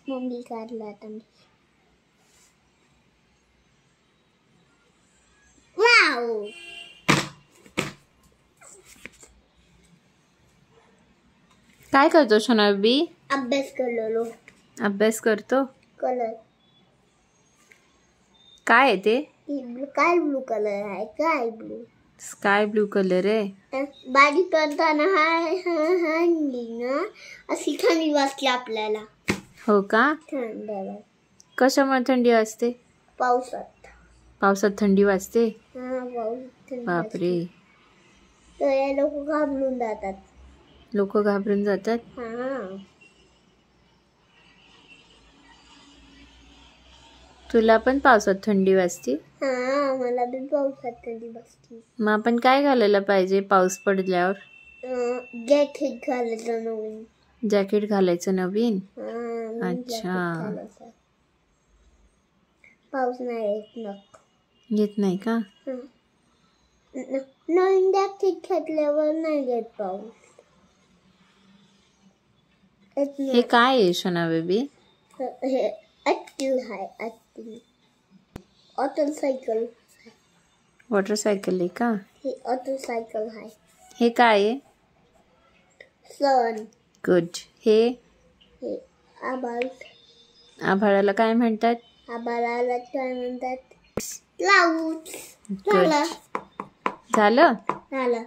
Mummy काढला आता मी. Wow. काय करतो शोना बेबी? अभ्यास करलो. अभ्यास करतो. कलर काय आहे ते? काय ब्लू कलर आहे. काय ब्लू स्काय ब्लू कलर आहे. बारी करताना हांडी ना अशी थंडी वाजली आपल्याला. हो का? थंड कशामुळे थंडी वाजते? पावसात. पावसात थंडी वाजते? पाऊस थंडी बापरे. तर हे लोक घाबरून जातात. लोक घाबरून जातात. तुला पण पावसात थंडी वाजते? मला पण पावसात थंडी वाजते. मग आपण काय घालायला पाहिजे पाऊस पडल्यावर? जॅकेट घालायचं नवीन. जॅकेट घालायचं नवीन? अच्छा. पाऊस नाही येत नाही का? नवीन जॅकेट घातल्यावर नाही येत पाऊस. हे काय आहे शोना बेबी? हे ॲक्टिव आहे. ॲक्टिव ऑटोसायकल. वॉटरसायकल आहे का? हे ऑटोसायकल आहे. हे काय आहे? सन. गुड. हे आभाळ. आभाळाला काय म्हणतात? आभाळाला काय म्हणतात? क्लाउड्स. झालं? झालं.